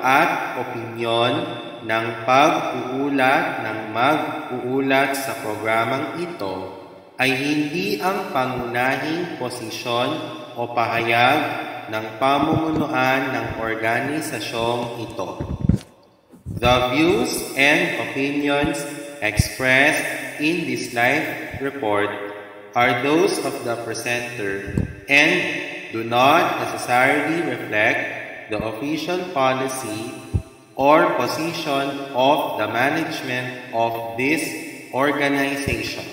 at opinyon ng pag-uulat ng mag-uulat sa programang ito ay hindi ang pangunahing posisyon o pahayag ng pamumunuan ng organisasyong ito. The views and opinions expressed in this live report are those of the presenter and do not necessarily reflect the official policy or position of the management of this organization.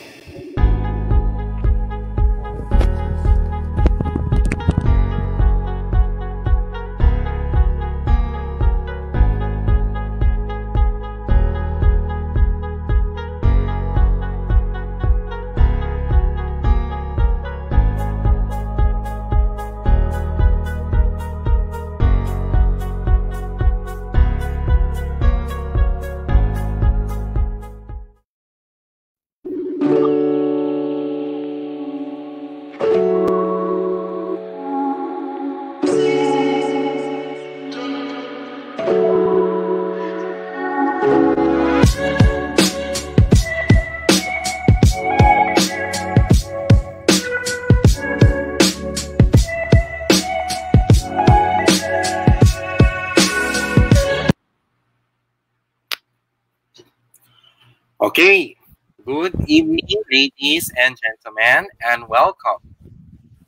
Okay, good evening ladies and gentlemen and welcome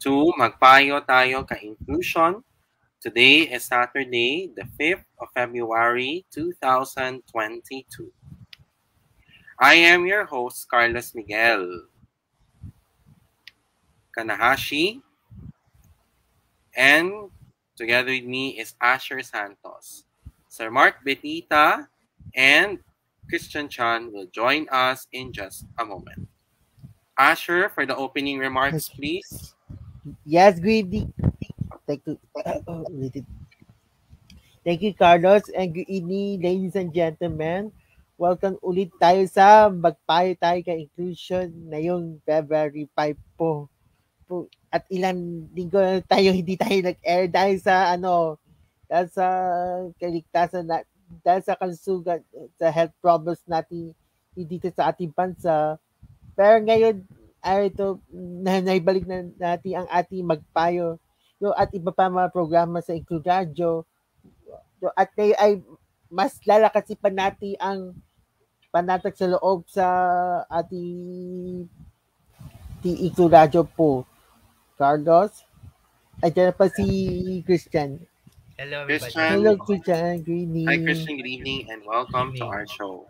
to Magpayo tayo Kainklusyon. Today is Saturday, the 5th of February 2022. I am your host, Carlos Miguel Kanahashi, and together with me is Asher Santos. Sir Mark Betita and Christian Chan will join us in just a moment. Asher, for the opening remarks, please. Yes, good evening. Thank you, Carlos, and good evening, ladies and gentlemen. Welcome ulit tayo sa Magpayo tayo Kainklusyon ngayong February 5 po. At ilang linggo tayo hindi tayo nag-air dahil sa kaligtasan na dahil sa kalusugan, sa health problems natin dito sa ating bansa. Pero ngayon, naibalik na natin ang ating Magpayo at iba pa mga programa sa InkluRadyo. At ngayon ay mas lalakasin pa natin ang panatag sa loob sa ating InkluRadyo po. Carlos, ay dyan pa si Christian. Hello, everybody. Christian. Hello, Christian. Good evening. Hi, Christian. Good evening and welcome to our show.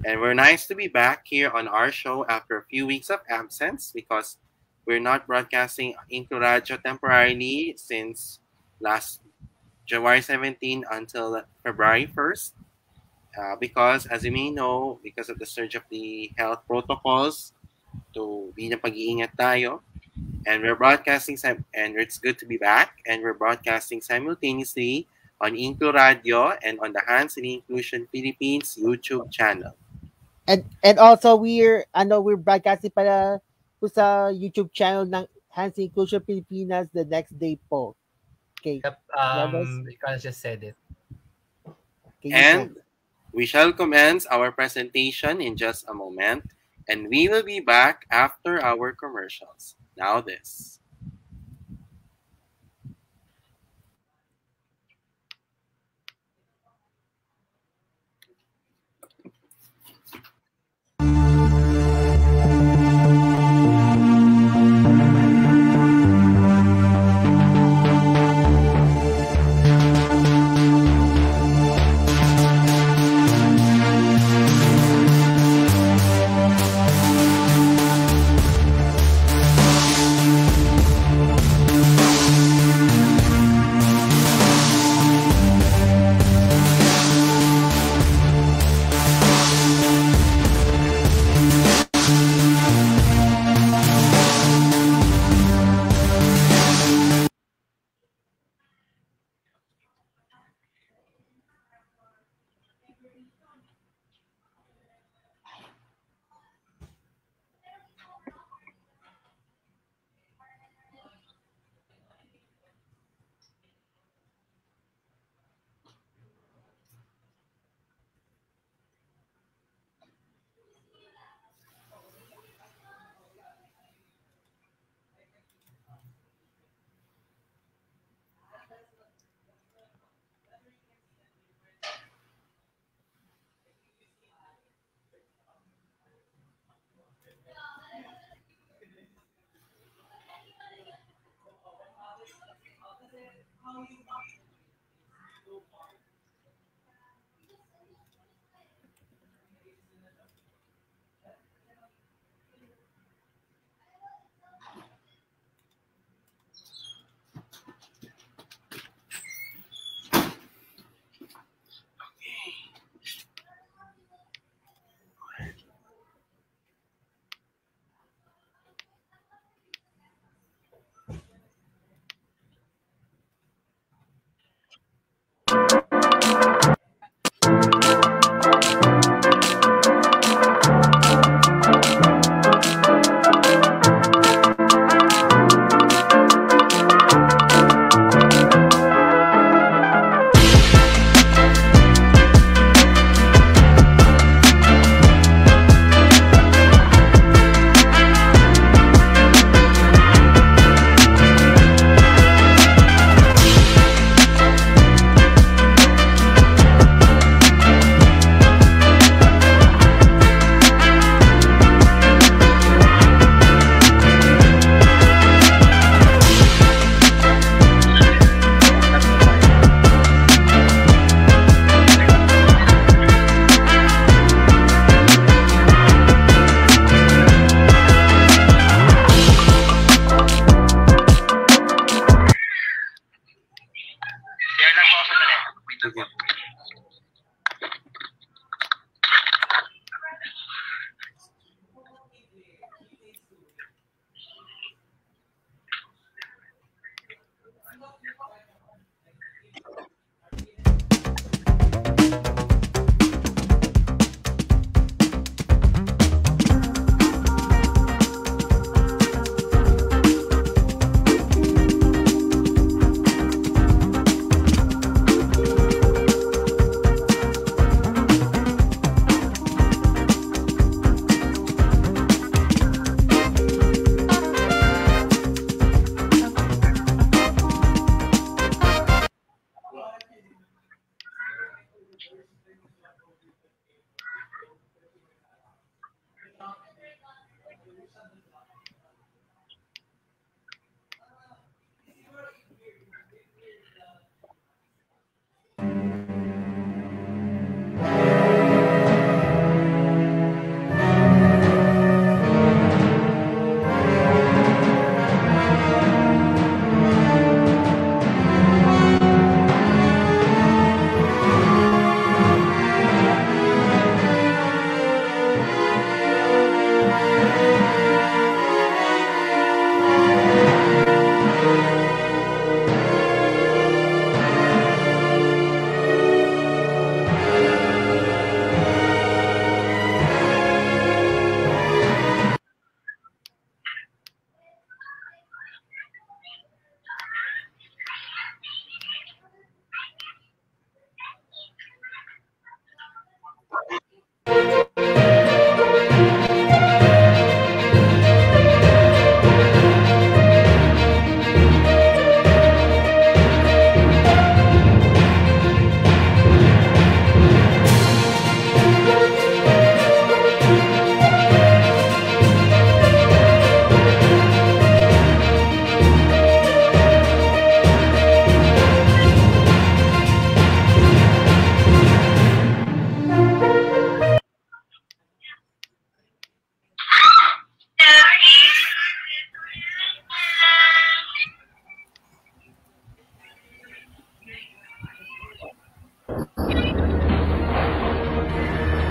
And we're nice to be back here on our show after a few weeks of absence because we're not broadcasting InkluRadyo temporarily since last January 17 until February 1st. Because, as you may know, because of the surge of the health protocols, to bilang pag-iingat tayo. And we're broadcasting, and it's good to be back. And we're broadcasting simultaneously on InkluRadyo and on the HNI Inclusion Pilipinas YouTube channel. And also we're broadcasting pala po sa YouTube channel ng HNI Inclusion Pilipinas the next day po. Okay. Yep, Carlos just said it. Okay, and we shall commence our presentation in just a moment. And we will be back after our commercials. Now this.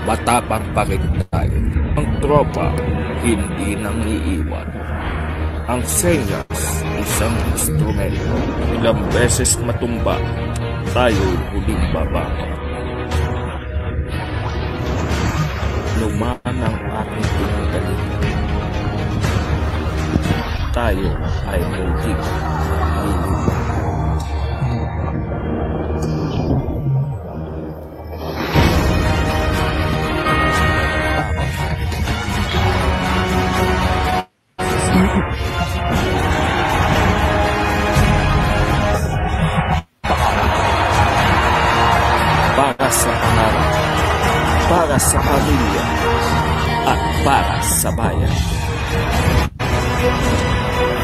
Matapang pa rin tayo. Ang tropa, hindi nang iiwan. Ang senyas, isang instrumento. Ilang beses matumba, tayo huling bababa. Lumaan ang ating pinagalingan. Tayo ay muling luluwa. Para sa pangarap, para sa pamilya, at para sa bayan.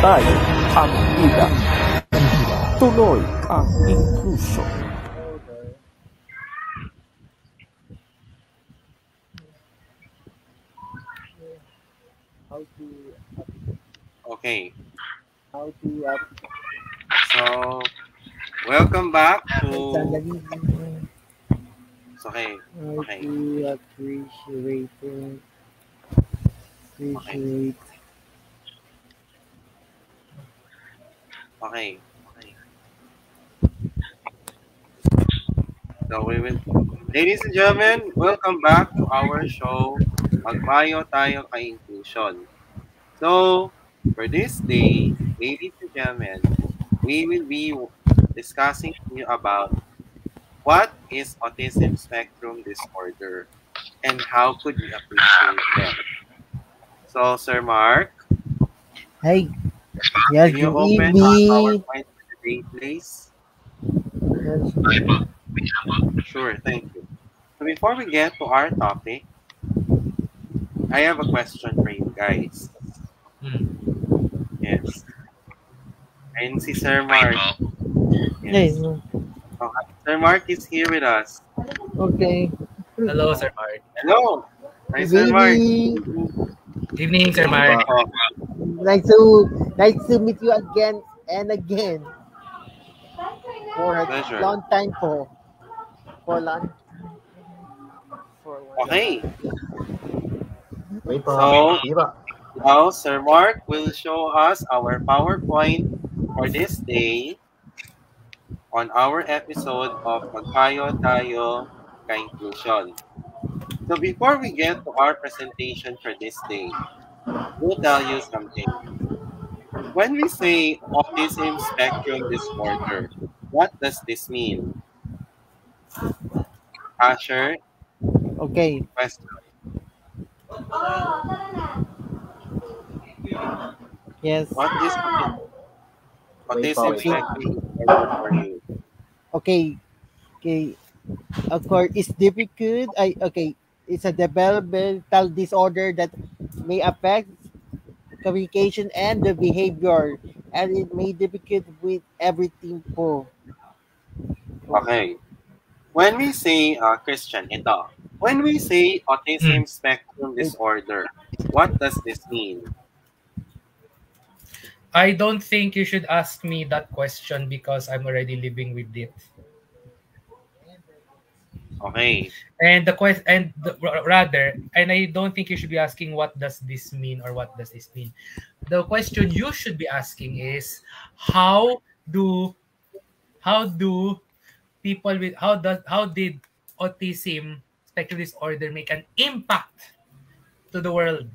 Tayo ang ida. Tuloy ang inclusion. Okay. How to So, welcome back to... sandali. It's okay. How Okay. to appreciate it. Appreciate. Okay. So we will, ladies and gentlemen, welcome back to our show, Magpayo tayo kay Inclusion. So, for this day, ladies and gentlemen, we will be discussing to you about what is Autism Spectrum Disorder and how could we appreciate them. So, Sir Mark, Hey, yes, can you good open our evening. PowerPoint for the day, please? Yes. Sure, thank you. So before we get to our topic, I have a question for you guys. Yes. And si Sir Mark. Hey, Yes. Okay. Sir Mark is here with us. okay. Hello, Sir Mark. Hello. Hi, Good Sir Mark. evening. Good evening, Sir Mark. Nice to meet you again and again. For a Pleasure. long time po. For long. For one. Okay. So now Sir Mark will show us our PowerPoint for this day on our episode of Magpayo tayo Kainklusyon. So before we get to our presentation for this day, we'll tell you something. When we say Autism Spectrum Disorder, what does this mean? Asher, Okay. question. Yes. What is Autism Spectrum Disorder for you? Okay. Okay. Of course, it's difficult. It's a developmental disorder that may affect communication and the behavior, and it may difficult with everything po. Okay. When we say, Christian, ito. When we say Autism Spectrum Disorder, what does this mean? I don't think you should ask me that question because I'm already living with it. Okay. And the question, and I don't think you should be asking what does this mean or what does this mean. The question you should be asking is how do people with how did autism spectrum disorder make an impact to the world?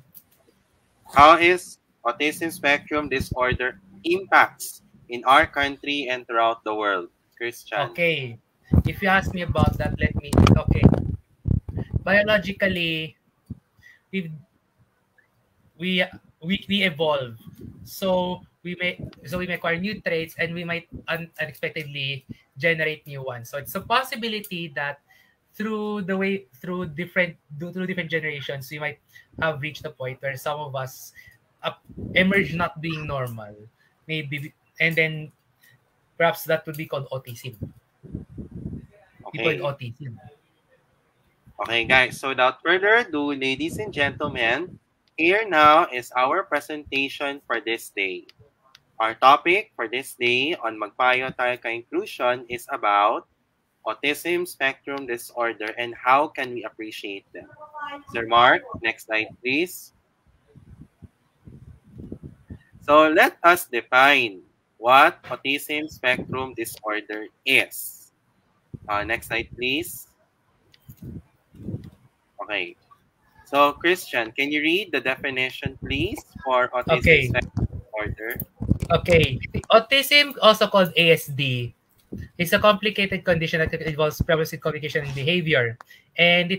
How is Autism Spectrum Disorder impacts in our country and throughout the world? Christian. Okay. If you ask me about that, okay. Biologically, we we evolve. So we may acquire new traits and we might unexpectedly generate new ones. So it's a possibility that through different generations, we might have reached a point where some of us emerge not being normal. Maybe, and then perhaps that would be called autism. People with autism. Okay, guys. So without further ado, ladies and gentlemen, here now is our presentation for this day. Our topic for this day on Magpayo tayo Kainklusyon is about Autism Spectrum Disorder and how can we appreciate them. Sir Mark, next slide please. So let us define what Autism Spectrum Disorder is. Next slide please. Okay. So Christian, can you read the definition please for Autism Spectrum Disorder? Okay. Autism, also called ASD, is a complicated condition that involves problems in communication and behavior. And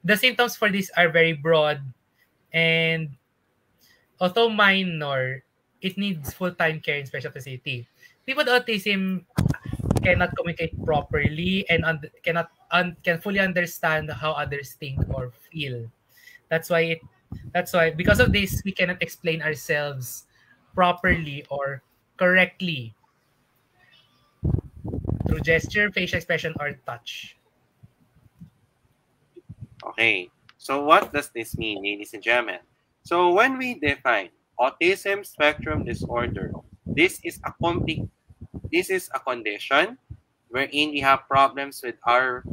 the symptoms for this are very broad, and although minor, it needs full-time care in special facility. People with autism cannot communicate properly and can fully understand how others think or feel. That's why because of this we cannot explain ourselves properly or correctly. through gesture, facial expression, or touch. Okay. So what does this mean, ladies and gentlemen? So when we define autism spectrum disorder, this is a complete this is a condition wherein we have problems with our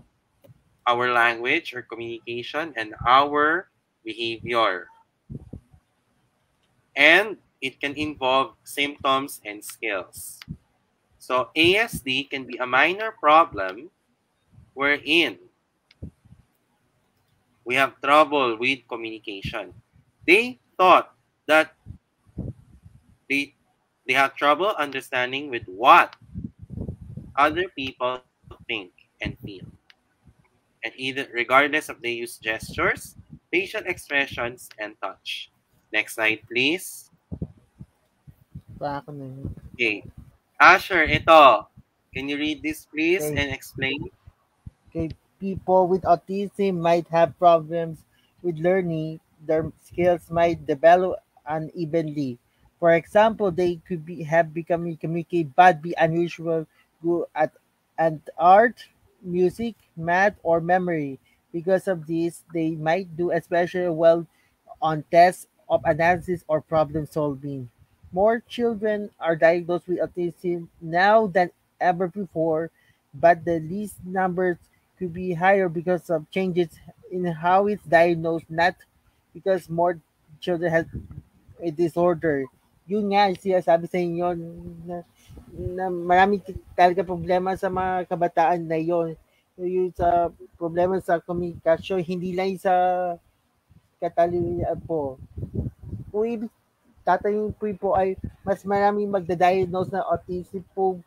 language or communication and our behavior. And it can involve symptoms and skills. So ASD can be a minor problem wherein we have trouble with communication. They thought that they they have trouble understanding with what other people think and feel. And either regardless of they use gestures, facial expressions, and touch. Next slide, please. Pa ako na yun. Okay. Asher, ito. Can you read this, please, Okay. and explain? Okay, people with autism might have problems with learning. Their skills might develop unevenly. For example, they could have become communicate but be unusual good at art, music, math, or memory. Because of this, they might do especially well on tests of analysis or problem solving. More children are diagnosed with autism now than ever before, but the least numbers could be higher because of changes in how it's diagnosed, not because more children have a disorder. Yun nga, sabi sa inyo na marami talaga problema sa mga kabataan na yon. Yung sa problema sa komunikasyon, hindi lang sa katalungan po. Kung ibig tatayin po ay mas maraming magda-diagnose ng autism po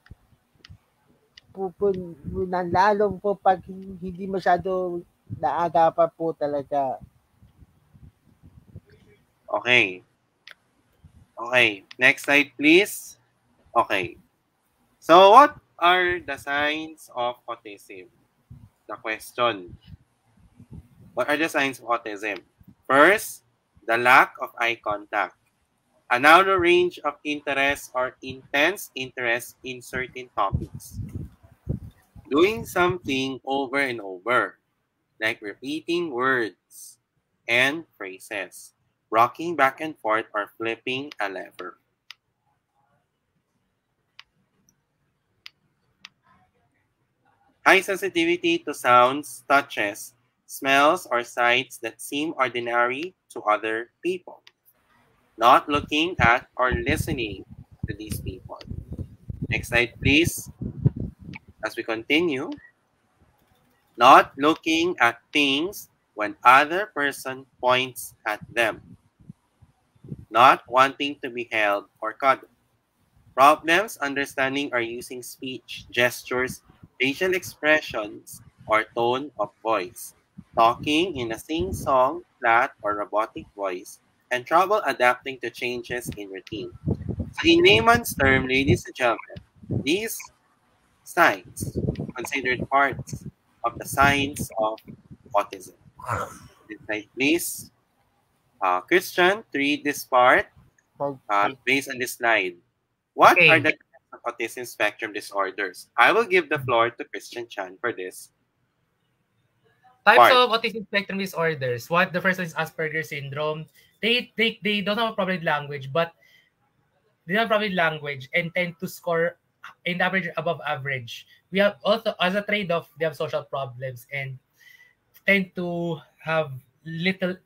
na lalo po pag hindi masyado naaga pa po talaga. Okay. Okay. Next slide, please. Okay. So what are the signs of autism? The question. What are the signs of autism? First, the lack of eye contact. A narrow range of interest or intense interest in certain topics. Doing something over and over, like repeating words and phrases, rocking back and forth, or flipping a lever. High sensitivity to sounds, touches, smells, or sights that seem ordinary to other people. Not looking at or listening to these people. Next slide, please. As we continue, not looking at things when other person points at them. Not wanting to be held or cuddled. Problems understanding or using speech, gestures, facial expressions, or tone of voice. Talking in a sing-song, flat, or robotic voice, and trouble adapting to changes in routine. So in layman's term, ladies and gentlemen, these signs considered parts of the signs of autism. Next slide, please. Christian, to read this part based on this slide. What Okay. are the types of autism spectrum disorders? I will give the floor to Christian Chan for this. Types Part. of autism spectrum disorders. What the first one is Asperger's syndrome. They don't have a problem with language, but they have a problem with language and tend to score in average above average. We have also, as a trade-off, they have social problems and tend to have little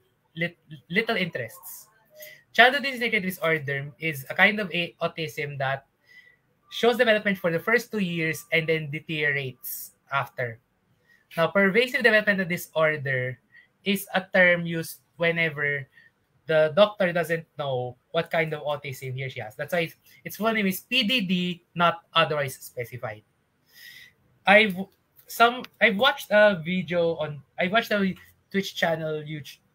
interests. Childhood integrated disorder is a kind of autism that shows development for the first 2 years and then deteriorates after. Now, pervasive developmental disorder is a term used whenever the doctor doesn't know what kind of autism he or she has. That's why its full name is PDD, not otherwise specified. I've watched a Twitch channel.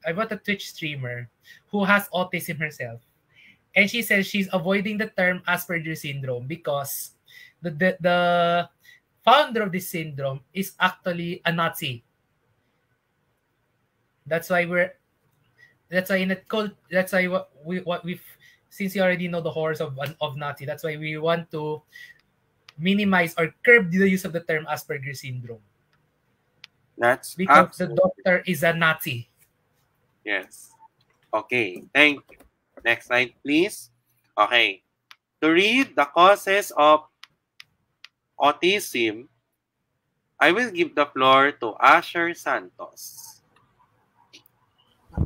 I watched a Twitch streamer who has autism herself, and she says she's avoiding the term Asperger syndrome because the founder of this syndrome is actually a Nazi. That's why since you already know the horrors of Nazi, that's why we want to minimize or curb the use of the term Asperger syndrome That's because the absolutely doctor is a Nazi. yes. Okay, thank you. Next slide, please. Okay. To read the causes of autism, I will give the floor to Asher Santos.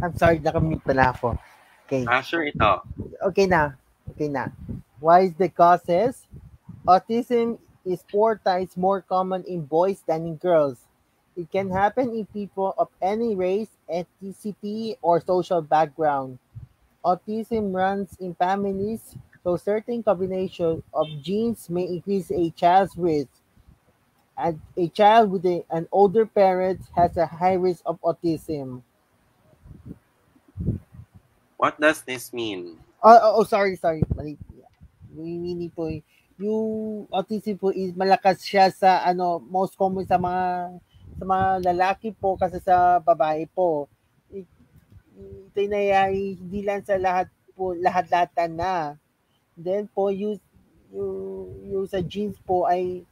I'm sorry, nakamute pala ako. Okay. Asher, ito. Okay na. Okay na. Why is the causes? Autism is 4 times more common in boys than in girls. It can happen in people of any race, ethnicity, or social background. Autism runs in families, so certain combination of genes may increase a child's risk. And a child with an older parent has a high risk of autism. What does this mean? Sorry. Mali. Hindi po. Yung autism po is malakas siya sa most common sa mga lalaki po kasi sa babae po. Ito nangyayari hindi lang sa lahat po, lahat-lahatan na. Then po yung sa genes po ay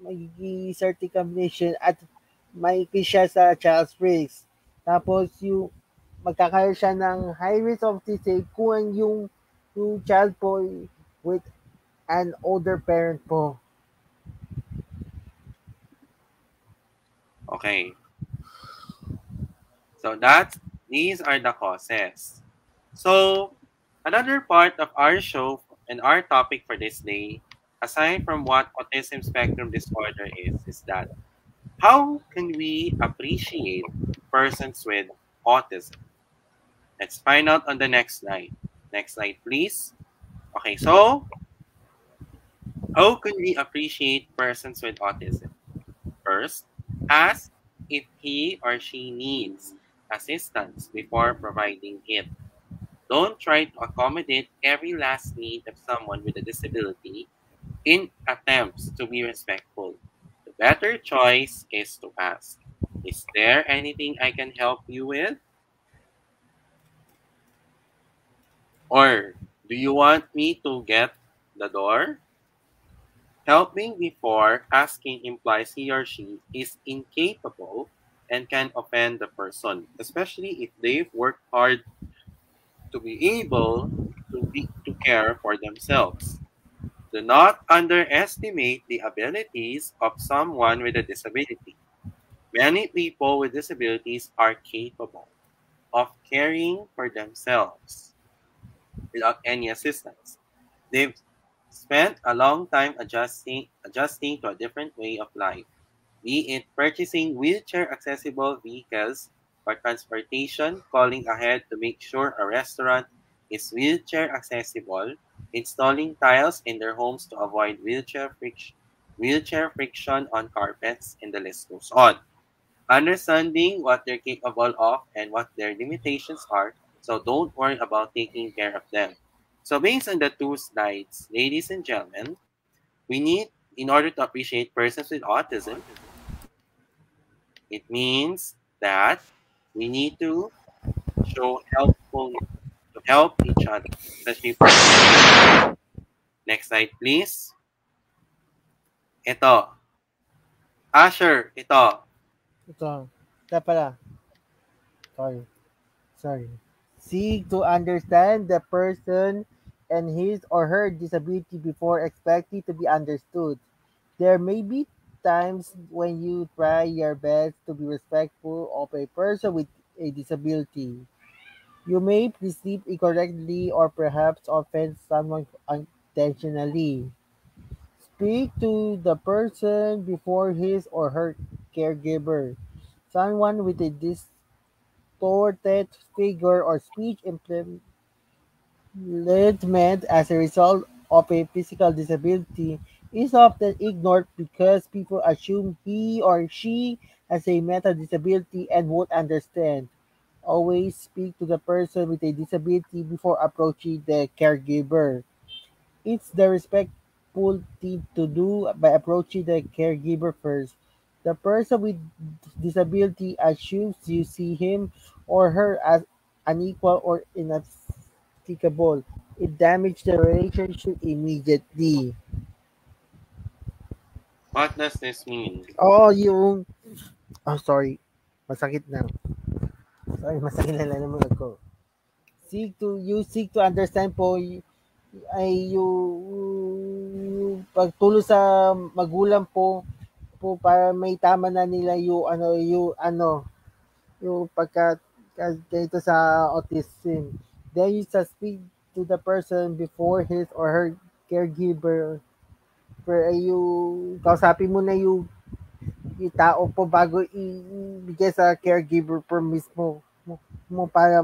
magiging certain combination at maikli siya sa child's risk. Tapos yung magkakaroon siya ng high risk of autism kung yung child po with an older parent po. Okay. So these are the causes. So another part of our show and our topic for this day, aside from what autism spectrum disorder is that how can we appreciate persons with autism? Let's find out on the next slide. Next slide, please. Okay, so how can we appreciate persons with autism? First, ask if he or she needs assistance before providing it. Don't try to accommodate every last need of someone with a disability in attempts to be respectful. The better choice is to ask, is there anything I can help you with? Or do you want me to get the door? Helping before asking implies he or she is incapable and can offend the person, especially if they've worked hard to be able to care for themselves. Do not underestimate the abilities of someone with a disability. Many people with disabilities are capable of caring for themselves without any assistance. They've spent a long time adjusting to a different way of life, be it purchasing wheelchair accessible vehicles or transportation, calling ahead to make sure a restaurant is wheelchair accessible, installing tiles in their homes to avoid wheelchair friction on carpets, and the list goes on. Understanding what they're capable of and what their limitations are, so don't worry about taking care of them. So based on the two slides, ladies and gentlemen, we need, in order to appreciate persons with autism, it means that we need to show helpfulness to help each other, especially for next slide, please. Ito. Asher, ito. Ito. Ito pala. Sorry. Seek to understand the person and his or her disability before expecting to be understood. There may be times when you try your best to be respectful of a person with a disability. You may perceive incorrectly or perhaps offend someone unintentionally. Speak to the person before his or her caregiver. Someone with a distorted figure or speech impediment as a result of a physical disability is often ignored because people assume he or she has a mental disability and won't understand. Always speak to the person with a disability before approaching the caregiver. It's the respectful thing to do by approaching the caregiver first. The person with disability assumes you see him or her as unequal or inapplicable. It damages the relationship immediately. What does this mean? Oh, yung... Oh, sorry. Masakit na. Sorry, masakit na lang naman ako. Seek to understand po ay yung pagtulong sa magulang po para may tama na nila yung pagka ganito sa autism. Then you just speak to the person before his or her caregiver. Pero yung kausapin mo na yung tao po bago ibigay sa caregiver po mismo mo para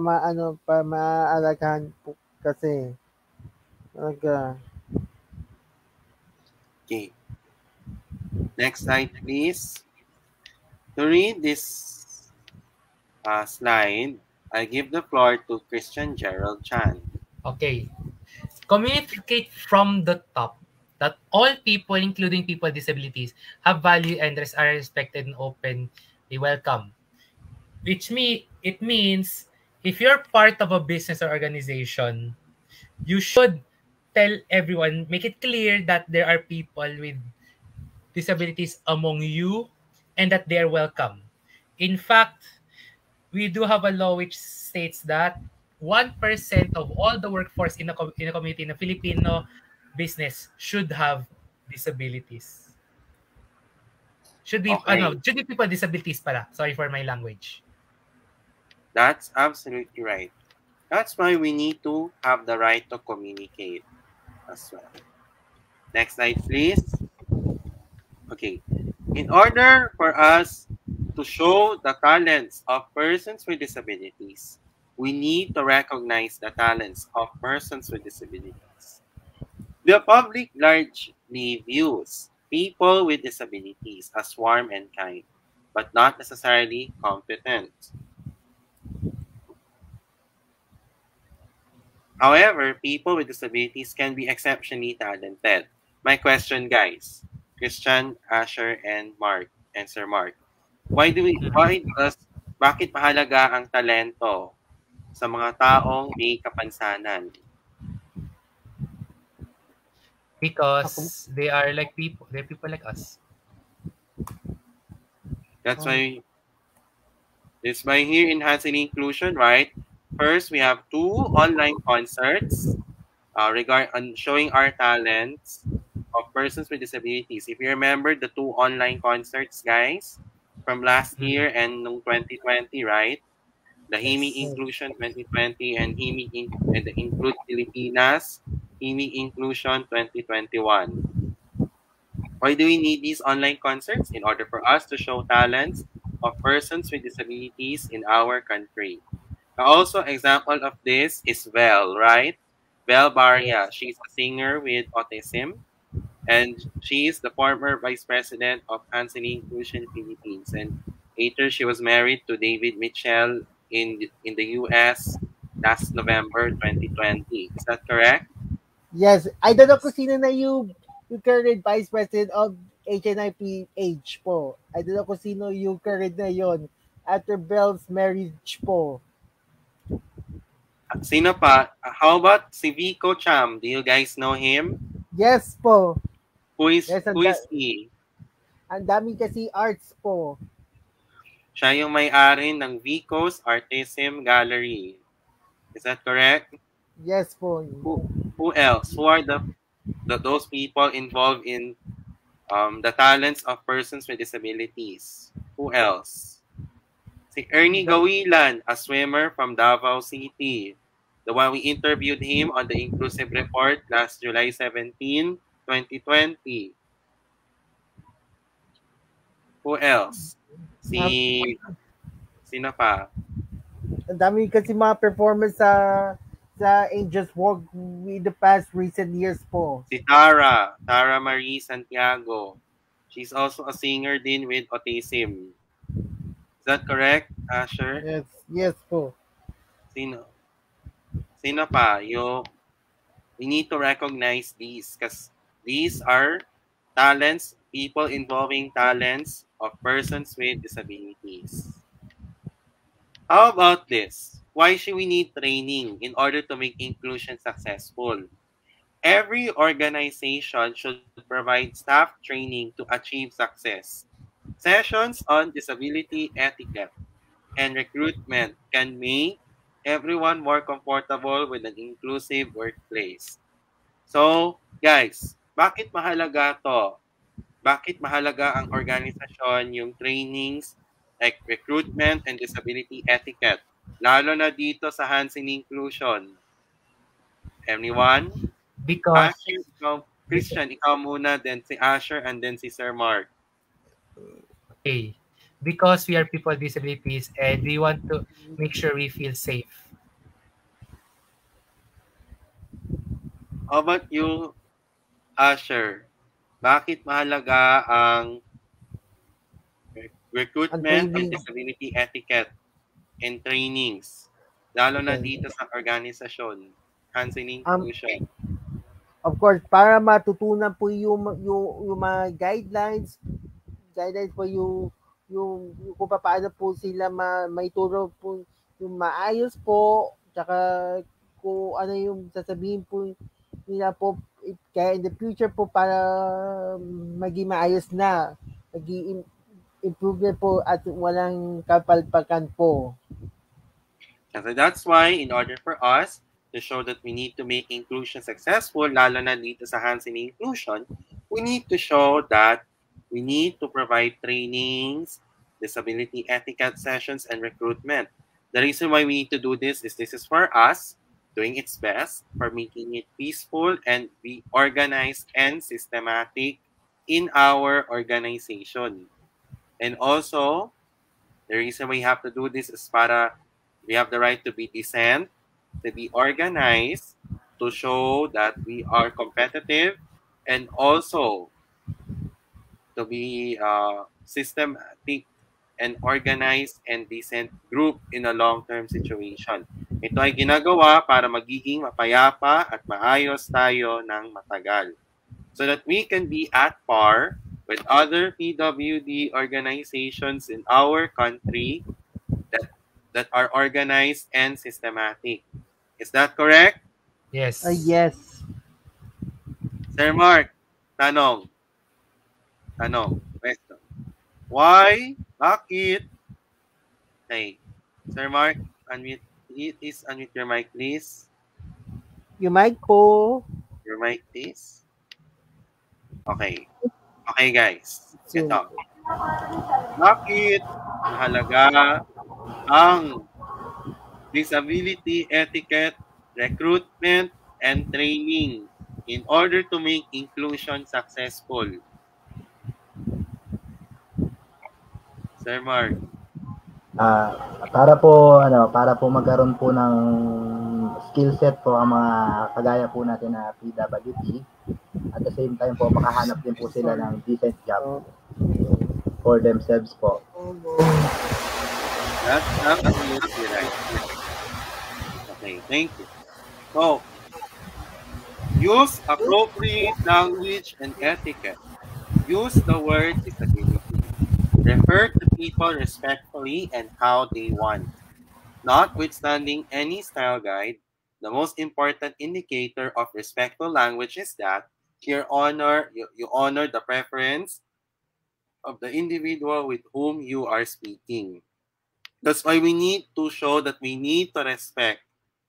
para maalagaan po kasi talaga. Okay. Next slide, please. To read this slide, I give the floor to Christian Gerald Chan. Okay. Communicate from the top that all people, including people with disabilities, have value and are respected and openly welcome. It means if you're part of a business or organization, you should tell everyone, make it clear that there are people with disabilities among you and that they are welcome. In fact, we do have a law which states that 1% of all the workforce in a community in a Filipino business should have disabilities. Should be people with disabilities pala. Sorry for my language. That's absolutely right. That's why we need to have the right to communicate as well. Next slide, please. Okay. In order for us to show the talents of persons with disabilities, we need to recognize the talents of persons with disabilities. The public largely views people with disabilities as warm and kind, but not necessarily competent. However, people with disabilities can be exceptionally talented. My question, guys, Christian, Asher, and Mark, and Sir Mark, bakit mahalaga ang talento sa mga taong may kapansanan? Because they are like people. They're people like us. That's why it's by here enhancing inclusion, right? First, we have 2 online concerts on showing our talents of persons with disabilities. If you remember the 2 online concerts, guys, from last year and 2020, right? The HNI Inclusion 2020 and and the Inclusion Pilipinas, HNI Inclusion 2021. Why do we need these online concerts? In order for us to show talents of persons with disabilities in our country. Also, example of this is Vel, right? Vel Baria. She's a singer with autism, and she is the former vice president of HNI Inclusion Philippines. And later, she was married to David Mitchell in the U.S. last November 2020. Is that correct? Yes, I don't know kung sino na yung current vice president of HNI Pilipinas po. I don't know kung sino yung current na yon after Bell's marriage po. Sino pa? How about si Vico Cham? Do you guys know him? Yes po. Who is he? Ang dami kasi arts po. Siya yung may-ari ng Vico's Autism Gallery. Is that correct? Yes po. Who else? Who are those people involved in the talents of persons with disabilities? Who else? Si Ernie Gawilan, a swimmer from Davao City. The one we interviewed him on the Inclusive Report last July 17, 2020. Who else? Sino pa? Ang dami kasi mga performance sa Angels Walk in the past recent years po. Si Tara Marie Santiago. She's also a singer din with autism. Is that correct, Asher? Yes po. Sino pa? We need to recognize these because these are talents, people involving talents of persons with disabilities. How about this? Why should we need training in order to make inclusion successful? Every organization should provide staff training to achieve success. Sessions on disability etiquette and recruitment can make everyone more comfortable with an inclusive workplace. So, guys, bakit mahalaga to? Bakit mahalaga ang organisasyon, yung trainings, like recruitment and disability etiquette? Lalo na dito sa Hansen Inclusion. Anyone? Because Asher, ikaw, Christian, ikaw muna, then si Asher, and then si Sir Mark. okay, because we are people with disabilities and we want to make sure we feel safe. How about you, Asher? Bakit mahalaga ang Ang recruitment and training. disability etiquette and trainings? Lalo na Okay. dito sa organisasyon, Hansen Um, Inclusion. of course, para matutunan po yung mga guidelines po yung kung paano po sila maituro po yung maayos po, tsaka kung ano yung sasabihin po nila po, kaya in the future po para maging maayos na, maging improvement po at walang kapalpakan po. So that's why, in order for us to show that we need to make inclusion successful, lalo na dito sa Hansen Inclusion, we need to show that we need to provide trainings, disability etiquette sessions, and recruitment. The reason why we need to do this is for us doing its best for making it peaceful and be organized and systematic in our organization. And also, the reason we have to do this is para we have the right to be decent, to be organized, to show that we are competitive, and also to be systematic and organized and decent group in a long-term situation. Ito ay ginagawa para magiging mapayapa at maayos tayo ng matagal, so that we can be at par with other PWD organizations in our country that are organized and systematic. Is that correct? Yes. Yes. Sir Mark, tanong, question. Why? Bakit? Okay. Sir Mark, please unmute your mic, please. Yung mic po. Your mic, please. Okay. Okay, guys. Ito. Bakit mahalaga ang disability etiquette, recruitment, and training in order to make inclusion successful? Sir Mark. Para po magkaroon po ng skill set po ang mga kagaya po natin na PWD. At the same time po makahanap din po sila ng decent job for themselves po. That's absolutely right. Okay, thank you. So, use appropriate language and etiquette. Use the word disability. Refer to people respectfully and how they want. Notwithstanding any style guide, the most important indicator of respectful language is that you honor the preference of the individual with whom you are speaking. That's why we need to show that we need to respect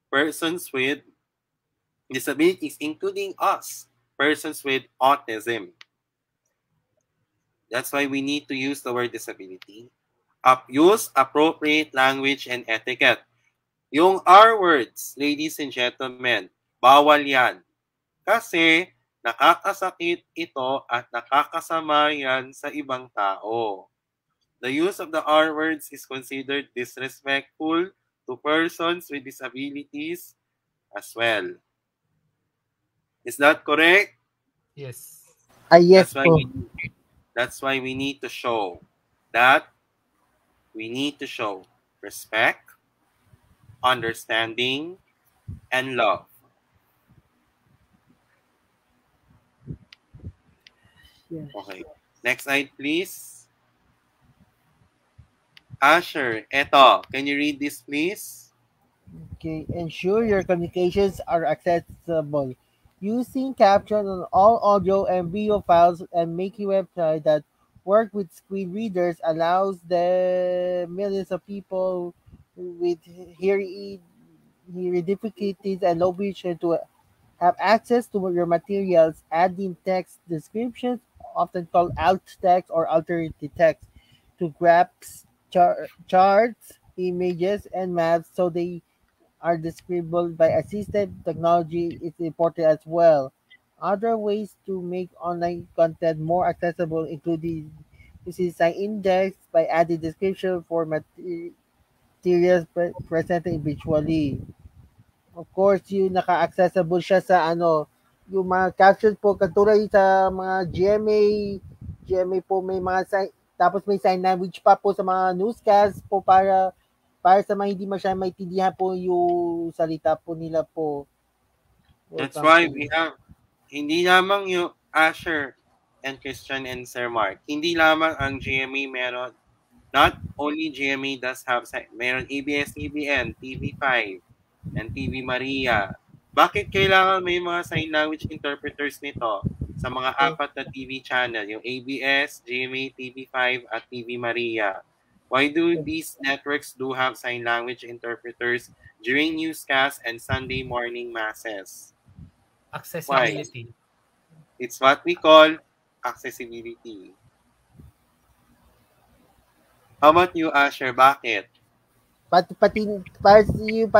persons with disabilities, including us, persons with autism. That's why we need to use the word disability. Use appropriate language and etiquette. Yung R words, ladies and gentlemen, bawal yan. Kasi nakakasakit ito at nakakasama yan sa ibang tao. The use of the R words is considered disrespectful to persons with disabilities as well. Is that correct? Yes. Yes po. That's why we need to show that we need to show respect, understanding, and love. Yes. Okay. Next slide, please. Asher, eto. Can you read this, please? Okay. Ensure your communications are accessible. using caption on all audio and video files and making website that work with screen readers allows the millions of people with hearing difficulties and low vision to have access to your materials, adding text descriptions, often called alt text or alternative text, to graphs, charts, images, and maps so they are describable by assistive technology is important as well. Other ways to make online content more accessible include using sign index by adding description for materials presented visually. Of course, yung naka-accessible siya sa ano, yung mga captions po katulad sa mga GMA po may mga sign, tapos may sign language pa po sa mga newscast po para sa mga hindi masyadong maintindihan po yung salita po nila po. That's why we have hindi lamang yung Asher and Christian and Sir Mark. Hindi lamang ang GMA meron. Not only GMA does have meron ABS-CBN, TV5, and TV Maria. Bakit kailangan may mga sign language interpreters nito sa mga apat na TV channel, yung ABS, GMA, TV5, at TV Maria? Why do these networks do have sign language interpreters during newscasts and Sunday morning masses? Accessibility. Why? It's what we call accessibility. How about you, Asher? Bakit? Pati para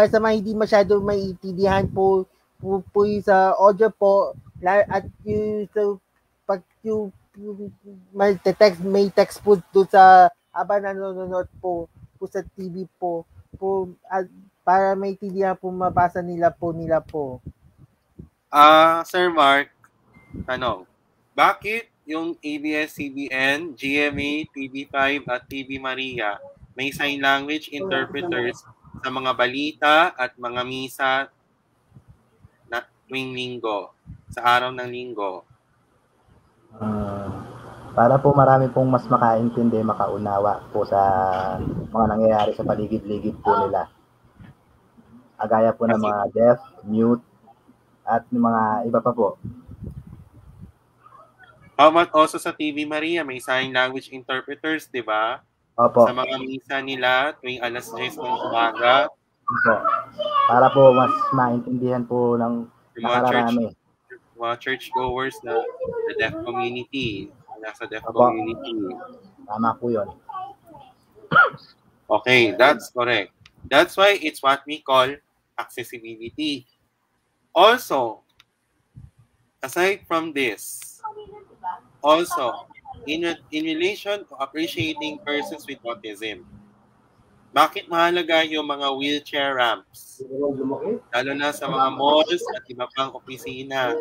sa mga hindi masyado maiintindihan po yung sa audio po at yung sa pag yung may text po doon sa habang nanonood po sa TV po at para maintindihan po mabasa nila po. Sir Mark, tanong. Bakit yung ABS-CBN, GMA, TV5 at TV Maria may sign language interpreters sa mga balita at mga misa na tuwing linggo, sa araw ng linggo? Para po marami pong mas makaintindi, makaunawa po sa mga nangyayari sa paligid-ligid po nila. Agaya po ng mga deaf, mute, at mga iba pa po. How about also sa TV Maria, may sign language interpreters, di ba? Opo. Sa mga misa nila tuwing alas 10 ng umaga. Opo. Para po mas maintindihan po ng nakararami. Mga churchgoers na the deaf community, nasa deaf Opo. community. Tama po yun. Okay, that's correct. That's why it's what we call accessibility. Also, aside from this, also, in relation to appreciating persons with autism, bakit mahalaga yung mga wheelchair ramps? Lalo na sa mga malls at iba pang opisina.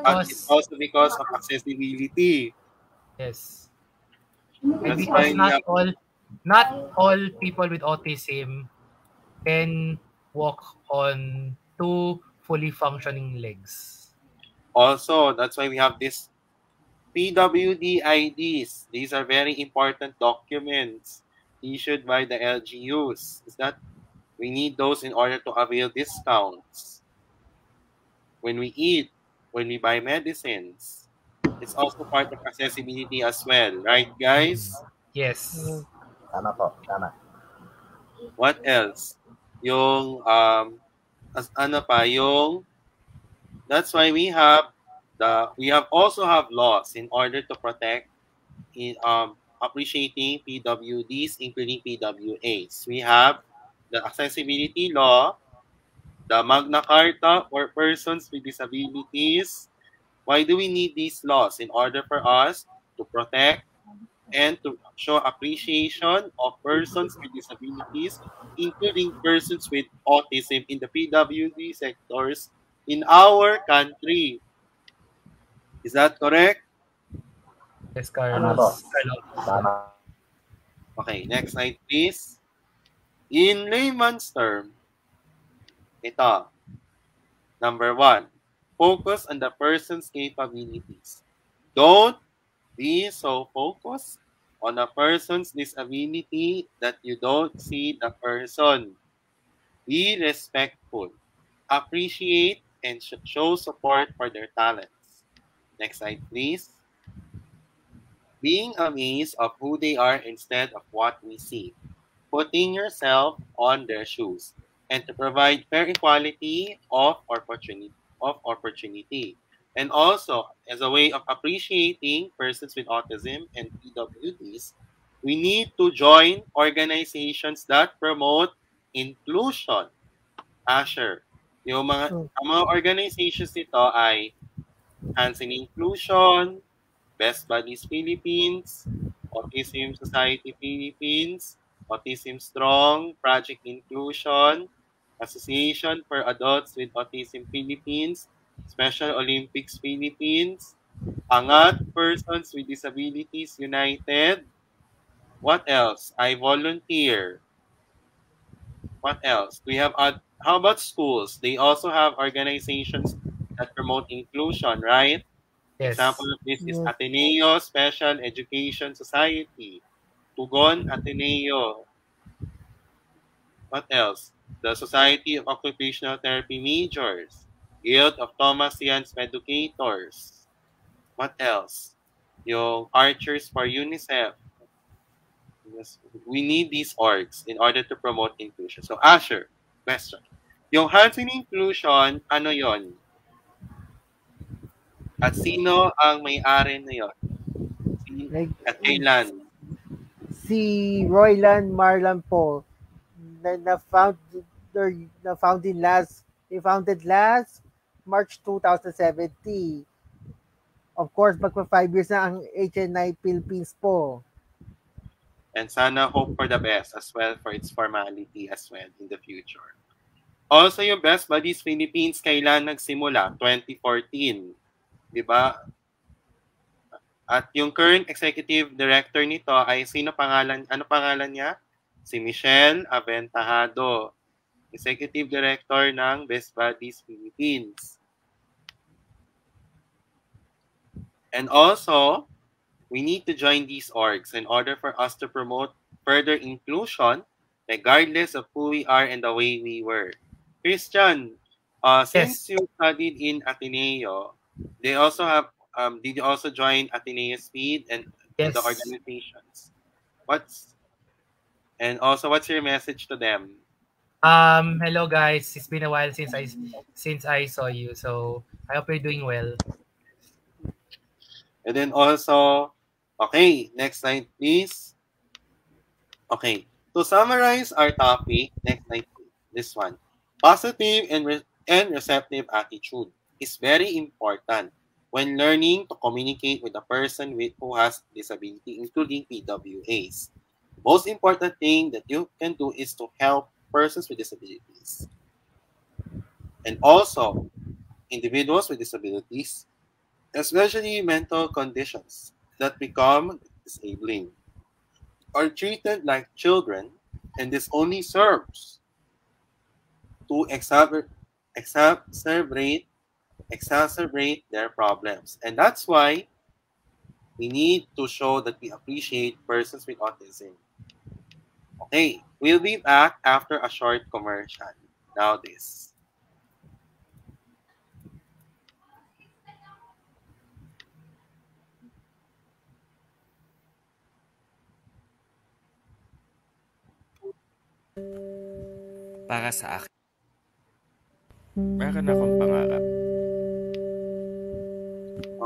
But it's also because of accessibility. Yes. And because not all people with autism can walk on two fully functioning legs. Also, that's why we have this PWD IDs. These are very important documents issued by the LGUs. Is that we need those in order to avail discounts when we eat, when we buy medicines. It's also part of accessibility as well, right, guys? Yes. Tama po, tama. What else? Yung that's why we also have laws in order to protect appreciating PWDs, including PWAs. We have the accessibility law, the Magna Carta for persons with disabilities. Why do we need these laws? In order for us to protect and to show appreciation of persons with disabilities, including persons with autism in the PWD sectors in our country. Is that correct? Yes, Carlos. Tama. Okay, next slide, please. In layman's term, ito, number 1, focus on the person's capabilities. Don't be so focused on a person's disability that you don't see the person. Be respectful. Appreciate and show support for their talents. Next slide, please. Being amazed of who they are instead of what we see. Putting yourself on their shoes and to provide fair equality of opportunity. And also, as a way of appreciating persons with autism and PWDs, we need to join organizations that promote inclusion. Asher, ang mga organizations nito ay Hands in Inclusion, Best Buddies Philippines, Autism Society Philippines, Autism Strong, Project Inclusion, Association for Adults with Autism Philippines, Special Olympics Philippines, Angat Persons with Disabilities United. What else? I volunteer. What else? We have how about schools? They also have organizations that promote inclusion, right? Example Yes. of this is Yes. Ateneo Special Education Society, Tugon Ateneo. What else? The Society of Occupational Therapy Majors, Guild of Thomasians Educators. What else? Yung Archers for UNICEF. Yes, we need these orgs in order to promote inclusion. So, Asher, question. Yung Hands in Inclusion, ano yon? At sino ang may-ari na yon? Like, At kailan? si Royland Marlan po na founded last March 2017. Of course, magpa 5 years na ang HNI Pilipinas po. And sana hope for the best as well for its formality as well in the future. Also, yung Best Buddies Philippines, kailan nagsimula? 2014. Di ba? At yung current executive director nito ay ano pangalan niya? Si Michelle Aventahado, executive director ng Best Buddies Philippines. And also, we need to join these orgs in order for us to promote further inclusion regardless of who we are and the way we were. Christian, since you studied in Ateneo, they also have did you also join Ateneo Speed and Yes. the organizations? What's your message to them? Hello guys. It's been a while since I saw you. So I hope you're doing well. And then also, okay, next slide please. Okay, to summarize our topic, next slide please. This one. Positive and receptive attitude is very important when learning to communicate with a person who has disability, including PWAs. Most important thing that you can do is to help persons with disabilities. And also, individuals with disabilities, especially mental conditions that become disabling, are treated like children, and this only serves to exacerbate their problems. And that's why we need to show that we appreciate persons with autism. Okay, we'll be back after a short commercial. Now this. Para sa akin, meron akong pangarap.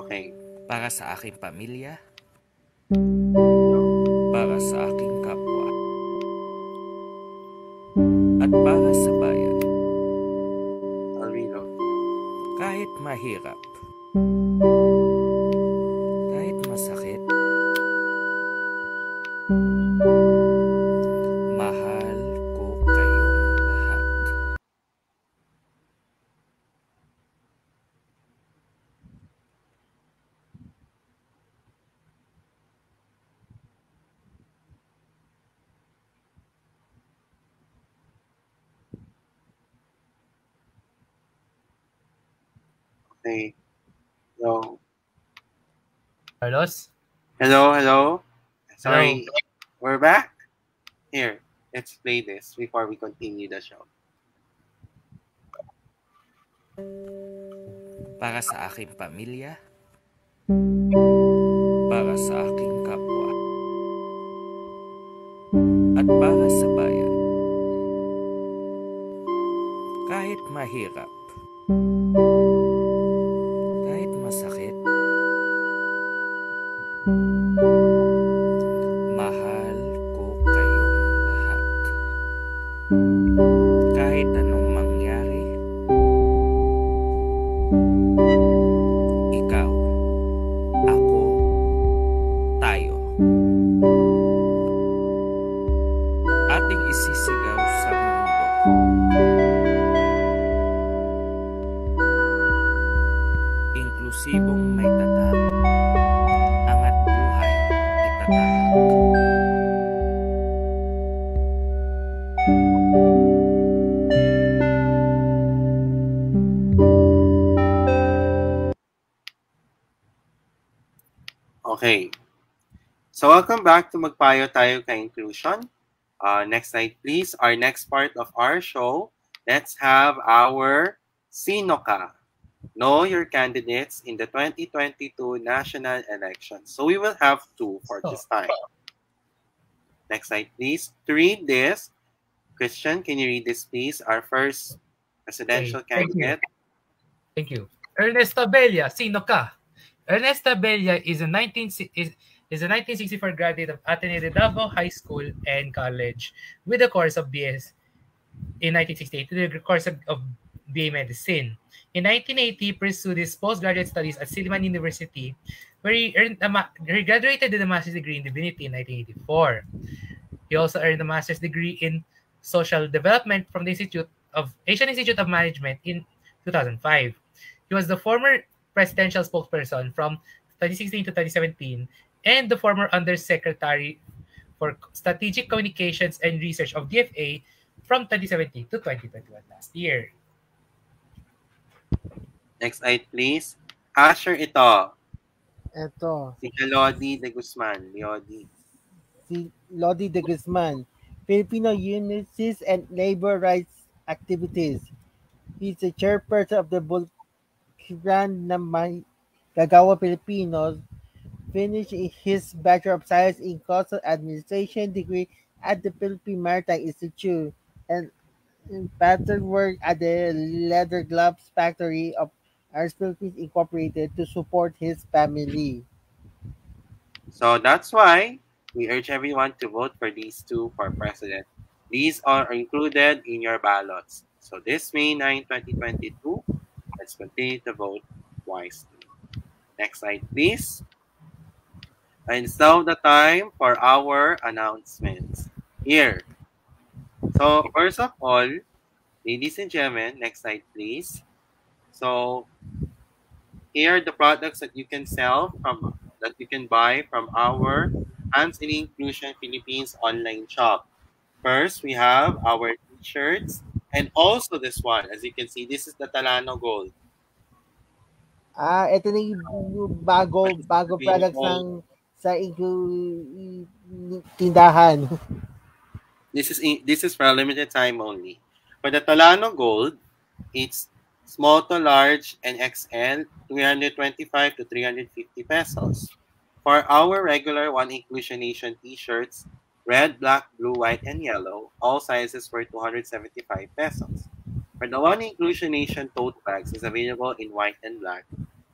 Okay. Para sa aking pamilya, para sa aking kapwa, at para sa bayan. Alvino. Kahit mahirap, kahit masakit, mahal ko kayong lahat. Okay. So, Carlos? hello. Sorry, we're back. Here, let's play this before we continue the show. Para sa aking pamilya, para sa aking kapwa, at para sa bayan. Kahit mahirap, kahit masakit, mahal ko kayong lahat. Kahit anong mangyari, ikaw, ako, tayo. Ating isisigaw sa mundo. Inklusibong may tatag, angat buhay itatahak. Okay. So welcome back to Magpayo tayo Kainklusyon. Next slide please. Our next part of our show, let's have our Sino Ka? Know your candidates in the 2022 national elections. So we will have two for this time. Next slide please. To read this, Christian, can you read this please? Our first presidential candidate. Thank you. Ernest Tabella, sino ka? Ernest Tabella is a 1964 graduate of Ateneo de Davao High School and College with the course of BS in 1968 to the course of BA Medicine. In 1980, he pursued his postgraduate studies at Silliman University, where he graduated with a master's degree in divinity in 1984. He also earned a master's degree in social development from the Asian Institute of Management in 2005. He was the former presidential spokesperson from 2016 to 2017 and the former Undersecretary for Strategic Communications and Research of DFA from 2017 to 2021 last year. Next slide, please. Asher, ito. Ito, Si Lodi de Guzman. Lodi. si Lodi de Guzman, Filipino Unities and Labor Rights Activities. He's the chairperson of the Bulkiran na may Gagawa Filipinos, finished his Bachelor of Science in Coastal Administration degree at the Philippine Maritime Institute and pattern work at the leather gloves factory of Ars Philippines Incorporated to support his family. So that's why we urge everyone to vote for these two for president. These are included in your ballots. So this May 9, 2022, let's continue to vote wisely. Next slide, please. And it's now the time for our announcements. Here. So first of all, ladies and gentlemen, next slide, please. So here are the products that you can buy from our Hands in Inclusion Philippines online shop. First, we have our t-shirts and also this one. As you can see, this is the Talano Gold. Ito na yung bago products ng sa tindahan. This is for a limited time only. For the Talano Gold, it's small to large and XL, 325 to 350 pesos. For our regular One Inclusion Nation t-shirts, red, black, blue, white, and yellow, all sizes for 275 pesos. For the One Inclusion Nation tote bags is available in white and black.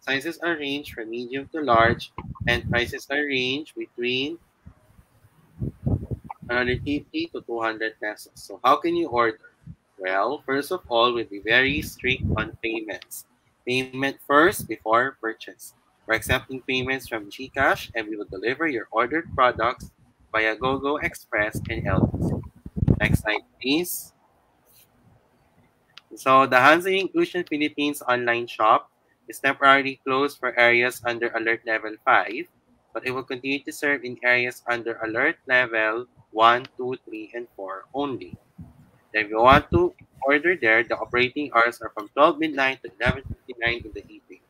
Sizes are ranged from medium to large, and prices are ranged between 150 to 200 pesos. So how can you order? Well, first of all, we'll be very strict on payments. Payment first before purchase. We're accepting payments from GCash and we will deliver your ordered products via GoGo Express and LBC. Next slide, please. So the Hands in Inclusion Philippines online shop is temporarily closed for areas under Alert Level 5, but it will continue to serve in areas under Alert Level 1, 2, 3, and 4 only. If you want to order there, the operating hours are from 12 midnight to 11:59 in the evening.